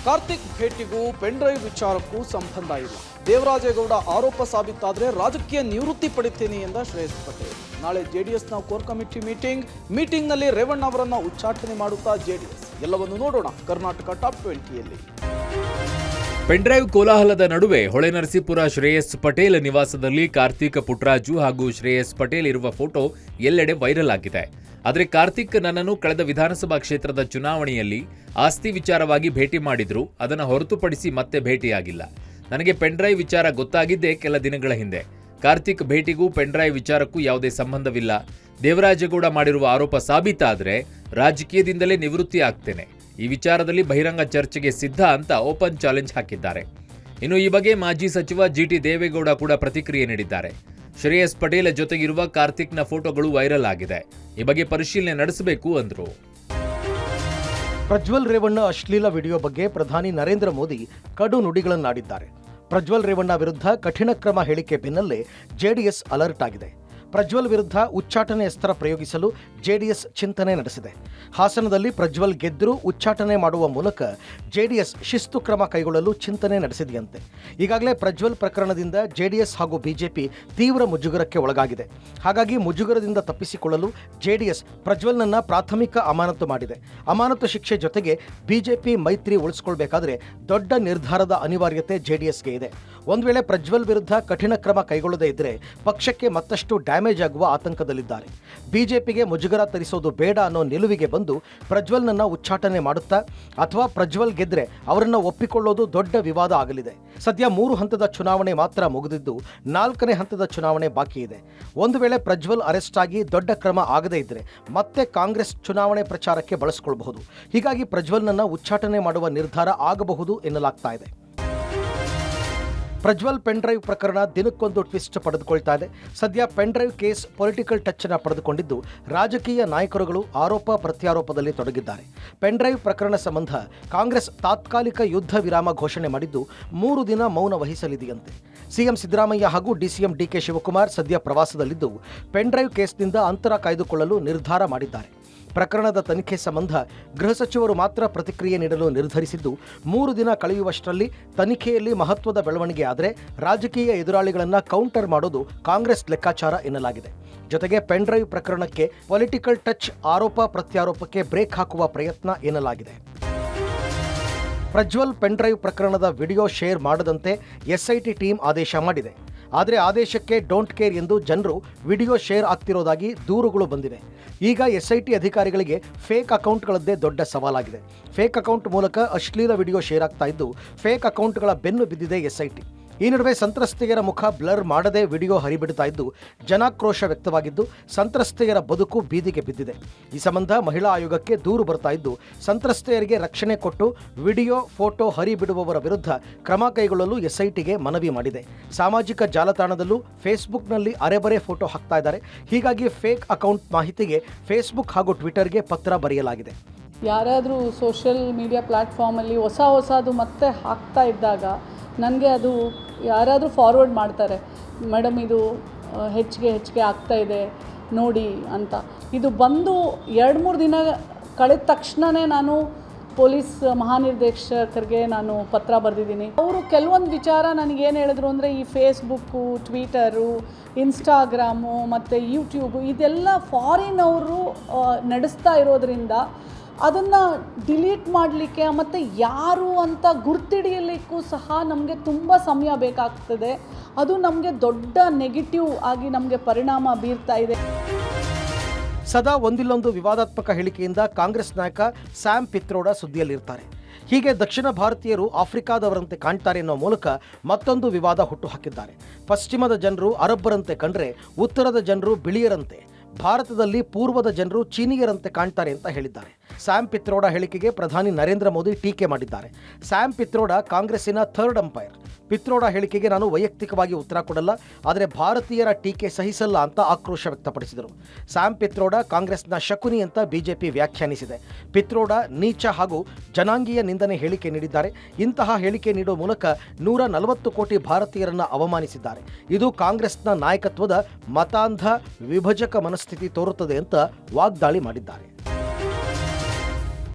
Karthik ಭೇಟಿಗೂ pen drive ವಿಚಾರಕ್ಕೂ ಸಂಬಂಧ ಇಲ್ಲ. ದೇವರಾಜೇಗೌಡ ಆರೋಪ ಸಾಬೀತಾದರೆ ರಾಜಕೀಯ ನಿವೃತ್ತಿ ಪಡಿತೀನಿ ಎಂದ ಶ್ರೇಯಸ್ ಪಟೇಲ್. ನಾಳೆ ಜೆಡಿಎಸ್ನ ಕೋರ್ ಕಮಿಟಿ ಮೀಟಿಂಗ್ನಲ್ಲಿ ರೇವಣ್ಣ ಅವರನ್ನು ಉಚ್ಚಾಟನೆ ಮಾಡುತ್ತಾ ಜೆಡಿಎಸ್. ಎಲ್ಲವನ್ನು ನೋಡೋಣ ಕರ್ನಾಟಕ ಟಾಪ್ 20ಯಲ್ಲಿ. ಪೆನ್ಡ್ರೈವ್ ಕೋಲಾಹಲದ ನಡುವೆ ಹೊಳೆನರಸೀಪುರ ಶ್ರೇಯಸ್ ಪಟೇಲ್ ನಿವಾಸದಲ್ಲಿ ಕಾರ್ತಿಕ್ ಪುಟ್ಟರಾಜು ಹಾಗೂ ಶ್ರೇಯಸ್ ಪಟೇಲ್ ಇರುವ ಫೋಟೋ ಎಲ್ಲೆಡೆ ವೈರಲ್ ಆಗಿದೆ. ಆದರೆ ಕಾರ್ತಿಕ್ ನನ್ನನ್ನು ಕಳೆದ ವಿಧಾನಸಭಾ ಕ್ಷೇತ್ರದ ಚುನಾವಣೆಯಲ್ಲಿ ಆಸ್ತಿ ವಿಚಾರವಾಗಿ ಭೇಟಿ ಮಾಡಿದ್ರು. ಅದನ್ನು ಹೊರತುಪಡಿಸಿ ಮತ್ತೆ ಭೇಟಿಯಾಗಿಲ್ಲ. ನನಗೆ ಪೆನ್ಡ್ರೈವ್ ವಿಚಾರ ಗೊತ್ತಾಗಿದ್ದೇ ಕೆಲ ದಿನಗಳ ಹಿಂದೆ. ಕಾರ್ತಿಕ್ ಭೇಟಿಗೂ ಪೆನ್ಡ್ರೈವ್ ವಿಚಾರಕ್ಕೂ ಯಾವುದೇ ಸಂಬಂಧವಿಲ್ಲ. ದೇವರಾಜೇಗೌಡ ಮಾಡಿರುವ ಆರೋಪ ಸಾಬೀತಾದರೆ ರಾಜಕೀಯದಿಂದಲೇ ನಿವೃತ್ತಿ ಆಗ್ತೇನೆ. ಈ ವಿಚಾರದಲ್ಲಿ ಬಹಿರಂಗ ಚರ್ಚೆಗೆ ಸಿದ್ಧ ಅಂತ ಓಪನ್ ಚಾಲೆಂಜ್ ಹಾಕಿದ್ದಾರೆ. ಇನ್ನು ಈ ಬಗ್ಗೆ ಮಾಜಿ ಸಚಿವ ಜಿಟಿ ದೇವೇಗೌಡ ಕೂಡ ಪ್ರತಿಕ್ರಿಯೆ ನೀಡಿದ್ದಾರೆ. ಶ್ರೇಯಸ್ ಪಟೇಲ್ ಜೊತೆಗಿರುವ ಕಾರ್ತಿಕ್ನ ಫೋಟೋಗಳು ವೈರಲ್ ಆಗಿದೆ. ಈ ಬಗ್ಗೆ ಪರಿಶೀಲನೆ ನಡೆಸಬೇಕು ಅಂದ್ರು. ಪ್ರಜ್ವಲ್ ರೇವಣ್ಣ ಅಶ್ಲೀಲ ವಿಡಿಯೋ ಬಗ್ಗೆ ಪ್ರಧಾನಿ ನರೇಂದ್ರ ಮೋದಿ ಕಡು ನುಡಿಗಳನ್ನಾಡಿದ್ದಾರೆ. ಪ್ರಜ್ವಲ್ ರೇವಣ್ಣ ವಿರುದ್ಧ ಕಠಿಣ ಕ್ರಮ ಹೇಳಿಕೆ ಬೆನ್ನಲ್ಲೇ ಜೆಡಿಎಸ್ ಅಲರ್ಟ್ ಆಗಿದೆ. ಪ್ರಜ್ವಲ್ ವಿರುದ್ಧ ಉಚ್ಚಾಟನೆ ಅಸ್ತ್ರ ಪ್ರಯೋಗಿಸಲು ಜೆಡಿಎಸ್ ಚಿಂತನೆ ನಡೆಸಿದೆ. ಹಾಸನದಲ್ಲಿ ಪ್ರಜ್ವಲ್ ಗೆದ್ದರೂ ಉಚ್ಚಾಟನೆ ಮಾಡುವ ಮೂಲಕ ಜೆಡಿಎಸ್ ಶಿಸ್ತು ಕ್ರಮ ಕೈಗೊಳ್ಳಲು ಚಿಂತನೆ ನಡೆಸಿದೆಯಂತೆ. ಈಗಾಗಲೇ ಪ್ರಜ್ವಲ್ ಪ್ರಕರಣದಿಂದ ಜೆಡಿಎಸ್ ಹಾಗೂ ಬಿಜೆಪಿ ತೀವ್ರ ಮುಜುಗರಕ್ಕೆ ಒಳಗಾಗಿದೆ. ಹಾಗಾಗಿ ಮುಜುಗರದಿಂದ ತಪ್ಪಿಸಿಕೊಳ್ಳಲು ಜೆಡಿಎಸ್ ಪ್ರಜ್ವಲ್ನನ್ನ ಪ್ರಾಥಮಿಕ ಅಮಾನತು ಮಾಡಿದೆ. ಅಮಾನತು ಶಿಕ್ಷೆ ಜೊತೆಗೆ ಬಿಜೆಪಿ ಮೈತ್ರಿ ಉಳಿಸಿಕೊಳ್ಳಬೇಕಾದ್ರೆ ದೊಡ್ಡ ನಿರ್ಧಾರದ ಅನಿವಾರ್ಯತೆ ಜೆಡಿಎಸ್ಗೆ ಇದೆ. ಒಂದು ವೇಳೆ ಪ್ರಜ್ವಲ್ ವಿರುದ್ಧ ಕಠಿಣ ಕ್ರಮ ಕೈಗೊಳ್ಳದೇ ಇದ್ದರೆ ಪಕ್ಷಕ್ಕೆ ಮತ್ತಷ್ಟು ಡ್ಯಾಮೇಜ್ ಆಗುವ ಆತಂಕದಲ್ಲಿದ್ದಾರೆ. ಬಿಜೆಪಿಗೆ ಮುಜುಗರ ತರಿಸೋದು ಬೇಡ ಅನ್ನೋ ನಿಲುವಿಗೆ ಬಂದು ಪ್ರಜ್ವಲ್ನನ್ನ ಉಚ್ಚಾಟನೆ ಮಾಡುತ್ತಾ ಅಥವಾ ಪ್ರಜ್ವಲ್ ಗೆದ್ರೆ ಅವರನ್ನ ಒಪ್ಪಿಕೊಳ್ಳೋದು ದೊಡ್ಡ ವಿವಾದ ಆಗಲಿದೆ. ಸದ್ಯ 3 ಹಂತದ ಚುನಾವಣೆ ಮಾತ್ರ ಮುಗಿದಿದ್ದು 4ನೇ ಹಂತದ ಚುನಾವಣೆ ಬಾಕಿ ಇದೆ. ಒಂದು ವೇಳೆ ಪ್ರಜ್ವಲ್ ಅರೆಸ್ಟ್ ಆಗಿ ದೊಡ್ಡ ಕ್ರಮ ಆಗದೇ ಇದ್ರೆ ಮತ್ತೆ ಕಾಂಗ್ರೆಸ್ ಚುನಾವಣೆ ಪ್ರಚಾರಕ್ಕೆ ಬಳಸಿಕೊಳ್ಳಬಹುದು. ಹೀಗಾಗಿ ಪ್ರಜ್ವಲ್ನನ್ನ ಉಚ್ಚಾಟನೆ ಮಾಡುವ ನಿರ್ಧಾರ ಆಗಬಹುದು ಎನ್ನಲಾಗ್ತಾ ಇದೆ. ಪ್ರಜ್ವಲ್ ಪೆನ್ಡ್ರೈವ್ ಪ್ರಕರಣ ದಿನಕ್ಕೊಂದು ಟ್ವಿಸ್ಟ್ ಪಡೆದುಕೊಳ್ತಾ ಇದೆ. ಸದ್ಯ ಪೆನ್ಡ್ರೈವ್ ಕೇಸ್ ಪೊಲಿಟಿಕಲ್ ಟಚ್ ಅನ್ನು ಪಡೆದುಕೊಂಡಿದ್ದು ರಾಜಕೀಯ ನಾಯಕರುಗಳು ಆರೋಪ ಪ್ರತ್ಯಾರೋಪದಲ್ಲಿ ತೊಡಗಿದ್ದಾರೆ. ಪೆನ್ಡ್ರೈವ್ ಪ್ರಕರಣ ಸಂಬಂಧ ಕಾಂಗ್ರೆಸ್ ತಾತ್ಕಾಲಿಕ ಯುದ್ಧ ವಿರಾಮ ಘೋಷಣೆ ಮಾಡಿದ್ದು 3 ದಿನ ಮೌನ ವಹಿಸಲಿದೆಯಂತೆ. ಸಿಎಂ ಸಿದ್ದರಾಮಯ್ಯ ಹಾಗೂ ಡಿಸಿಎಂ ಡಿಕೆ ಶಿವಕುಮಾರ್ ಸದ್ಯ ಪ್ರವಾಸದಲ್ಲಿದ್ದು ಪೆನ್ಡ್ರೈವ್ ಕೇಸ್ನಿಂದ ಅಂತರ ಕಾಯ್ದುಕೊಳ್ಳಲು ನಿರ್ಧಾರ ಮಾಡಿದ್ದಾರೆ. ಪ್ರಕರಣದ ತನಿಖೆ ಸಂಬಂಧ ಗೃಹ ಸಚಿವರು ಮಾತ್ರ ಪ್ರತಿಕ್ರಿಯೆ ನೀಡಲು ನಿರ್ಧರಿಸಿದ್ದು 3 ದಿನ ಕಳೆಯುವಷ್ಟರಲ್ಲಿ ತನಿಖೆಯಲ್ಲಿ ಮಹತ್ವದ ಬೆಳವಣಿಗೆ ಆದರೆ ರಾಜಕೀಯ ಎದುರಾಳಿಗಳನ್ನು ಕೌಂಟರ್ ಮಾಡೋದು ಕಾಂಗ್ರೆಸ್ ಲೆಕ್ಕಾಚಾರ ಎನ್ನಲಾಗಿದೆ. ಜೊತೆಗೆ ಪೆನ್ಡ್ರೈವ್ ಪ್ರಕರಣಕ್ಕೆ ಪೊಲಿಟಿಕಲ್ ಟಚ್ ಆರೋಪ ಪ್ರತ್ಯಾರೋಪಕ್ಕೆ ಬ್ರೇಕ್ ಹಾಕುವ ಪ್ರಯತ್ನ ಎನ್ನಲಾಗಿದೆ. ಪ್ರಜ್ವಲ್ ಪೆನ್ಡ್ರೈವ್ ಪ್ರಕರಣದ ವಿಡಿಯೋ ಶೇರ್ ಮಾಡದಂತೆ ಎಸ್ಐಟಿ ಟೀಮ್ ಆದೇಶ ಮಾಡಿದೆ. ಆದರೆ ಆದೇಶಕ್ಕೆ ಡೋಂಟ್ ಕೇರ್ ಎಂದು ಜನರು ವಿಡಿಯೋ ಶೇರ್ ಆಗ್ತಿರೋದಾಗಿ ದೂರುಗಳು ಬಂದಿವೆ. ಈಗ ಎಸ್ಐಟಿ ಅಧಿಕಾರಿಗಳಿಗೆ ಫೇಕ್ ಅಕೌಂಟ್ಗಳದ್ದೇ ದೊಡ್ಡ ಸವಾಲಾಗಿದೆ. ಫೇಕ್ ಅಕೌಂಟ್ ಮೂಲಕ ಅಶ್ಲೀಲ ವಿಡಿಯೋ ಶೇರ್ ಆಗ್ತಾ ಇದ್ದು ಫೇಕ್ ಅಕೌಂಟ್ಗಳ ಬೆನ್ನು ಬಿದ್ದಿದೆ ಎಸ್ಐಟಿ. ಈ ನಡುವೆ ಸಂತ್ರಸ್ತೆಯರ ಮುಖ ಬ್ಲರ್ ಮಾಡದೆ ವಿಡಿಯೋ ಹರಿಬಿಡ್ತಾ ಇದ್ದು ಜನಾಕ್ರೋಶ ವ್ಯಕ್ತವಾಗಿದ್ದು ಸಂತ್ರಸ್ತೆಯರ ಬದುಕು ಬೀದಿಗೆ ಬಿದ್ದಿದೆ. ಈ ಸಂಬಂಧ ಮಹಿಳಾ ಆಯೋಗಕ್ಕೆ ದೂರು ಬರ್ತಾ ಇದ್ದು ಸಂತ್ರಸ್ತೆಯರಿಗೆ ರಕ್ಷಣೆ ಕೊಟ್ಟು ವಿಡಿಯೋ ಫೋಟೋ ಹರಿಬಿಡುವವರ ವಿರುದ್ಧ ಕ್ರಮ ಕೈಗೊಳ್ಳಲು ಎಸ್ಐಟಿಗೆ ಮನವಿ ಮಾಡಿದೆ. ಸಾಮಾಜಿಕ ಜಾಲತಾಣದಲ್ಲೂ ಫೇಸ್ಬುಕ್ನಲ್ಲಿ ಅರೆಬರೆ ಫೋಟೋ ಹಾಕ್ತಾ ಇದ್ದಾರೆ. ಹೀಗಾಗಿ ಫೇಕ್ ಅಕೌಂಟ್ ಮಾಹಿತಿಗೆ ಫೇಸ್ಬುಕ್ ಹಾಗೂ ಟ್ವಿಟರ್ಗೆ ಪತ್ರ ಬರೆಯಲಾಗಿದೆ. ಯಾರಾದರೂ ಸೋಷಿಯಲ್ ಮೀಡಿಯಾ ಪ್ಲ್ಯಾಟ್ಫಾರ್ಮಲ್ಲಿ ಹೊಸದು ಮತ್ತೆ ಹಾಕ್ತಾ ಇದ್ದಾಗ ನನಗೆ ಅದು ಯಾರಾದರೂ ಫಾರ್ವರ್ಡ್ ಮಾಡ್ತಾರೆ, ಮೇಡಮ್ ಇದು ಹೆಚ್ಚಿಗೆ ಆಗ್ತಾ ಇದೆ ನೋಡಿ ಅಂತ. ಇದು ಬಂದು 2-3 ದಿನ ಕಳೆದ ತಕ್ಷಣವೇ ನಾನು ಪೊಲೀಸ್ ಮಹಾನಿರ್ದೇಶಕರಿಗೆ ನಾನು ಪತ್ರ ಬರೆದಿದ್ದೀನಿ. ಅವರು ಕೆಲವೊಂದು ವಿಚಾರ ನನಗೇನು ಹೇಳಿದ್ರು ಅಂದರೆ ಈ ಫೇಸ್ಬುಕ್ಕು, ಟ್ವಿಟರು, ಇನ್ಸ್ಟಾಗ್ರಾಮು ಮತ್ತು ಯೂಟ್ಯೂಬು ಇದೆಲ್ಲ ಫಾರಿನವರು ನಡೆಸ್ತಾ ಇರೋದ್ರಿಂದ ಅದನ್ನು ಡಿಲೀಟ್ ಮಾಡಲಿಕ್ಕೆ ಮತ್ತು ಯಾರು ಅಂತ ಗುರ್ತಿಡಿಯಲಿಕ್ಕೂ ಸಹ ನಮಗೆ ತುಂಬ ಸಮಯ ಬೇಕಾಗ್ತದೆ. ಅದು ನಮಗೆ ದೊಡ್ಡ ನೆಗೆಟಿವ್ ಆಗಿ ನಮಗೆ ಪರಿಣಾಮ ಬೀರ್ತಾ ಇದೆ. ಸದಾ ಒಂದಿಲ್ಲೊಂದು ವಿವಾದಾತ್ಮಕ ಹೇಳಿಕೆಯಿಂದ ಕಾಂಗ್ರೆಸ್ ನಾಯಕ ಸ್ಯಾಮ್ ಪಿತ್ರೋಡ ಸುದ್ದಿಯಲ್ಲಿರ್ತಾರೆ. ಹೀಗೆ ದಕ್ಷಿಣ ಭಾರತೀಯರು ಆಫ್ರಿಕಾದವರಂತೆ ಕಾಣ್ತಾರೆ ಎನ್ನುವ ಮೂಲಕ ಮತ್ತೊಂದು ವಿವಾದ ಹುಟ್ಟುಹಾಕಿದ್ದಾರೆ. ಪಶ್ಚಿಮದ ಜನರು ಅರಬ್ಬರಂತೆ ಕಂಡ್ರೆ ಉತ್ತರದ ಜನರು ಬಿಳಿಯರಂತೆ, ಭಾರತದಲ್ಲಿ ಪೂರ್ವದ ಜನರು ಚೀನಿಯರಂತೆ ಕಾಣ್ತಾರೆ ಅಂತ ಹೇಳಿದ್ದಾರೆ. ಸ್ಯಾಮ್ ಪಿತ್ರೋಡ ಹೇಳಿಕೆಗೆ ಪ್ರಧಾನಿ ನರೇಂದ್ರ ಮೋದಿ ಟೀಕೆ ಮಾಡಿದ್ದಾರೆ. ಸ್ಯಾಮ್ ಪಿತ್ರೋಡ ಕಾಂಗ್ರೆಸ್ಸಿನ ಥರ್ಡ್ ಅಂಪೈರ್. ಪಿತ್ರೋಡ ಹೇಳಿಕೆಗೆ ನಾನು ವೈಯಕ್ತಿಕವಾಗಿ ಉತ್ತರ ಕೊಡಲ್ಲ, ಆದರೆ ಭಾರತೀಯರ ಟೀಕೆ ಸಹಿಸಲ್ಲ ಅಂತ ಆಕ್ರೋಶ ವ್ಯಕ್ತಪಡಿಸಿದರು. ಸ್ಯಾಮ್ ಪಿತ್ರೋಡ ಕಾಂಗ್ರೆಸ್ನ ಶಕುನಿ ಅಂತ ಬಿಜೆಪಿ ವ್ಯಾಖ್ಯಾನಿಸಿದೆ. ಪಿತ್ರೋಡ ನೀಚ ಹಾಗೂ ಜನಾಂಗೀಯ ನಿಂದನೆ ಹೇಳಿಕೆ ನೀಡಿದ್ದಾರೆ. ಇಂತಹ ಹೇಳಿಕೆ ನೀಡುವ ಮೂಲಕ 140 ಕೋಟಿ ಭಾರತೀಯರನ್ನ ಅವಮಾನಿಸಿದ್ದಾರೆ. ಇದು ಕಾಂಗ್ರೆಸ್ನ ನಾಯಕತ್ವದ ಮತಾಂಧ ವಿಭಜಕ ಮನಸ್ಥಿತಿ ತೋರುತ್ತದೆ ಅಂತ ವಾಗ್ದಾಳಿ ಮಾಡಿದ್ದಾರೆ.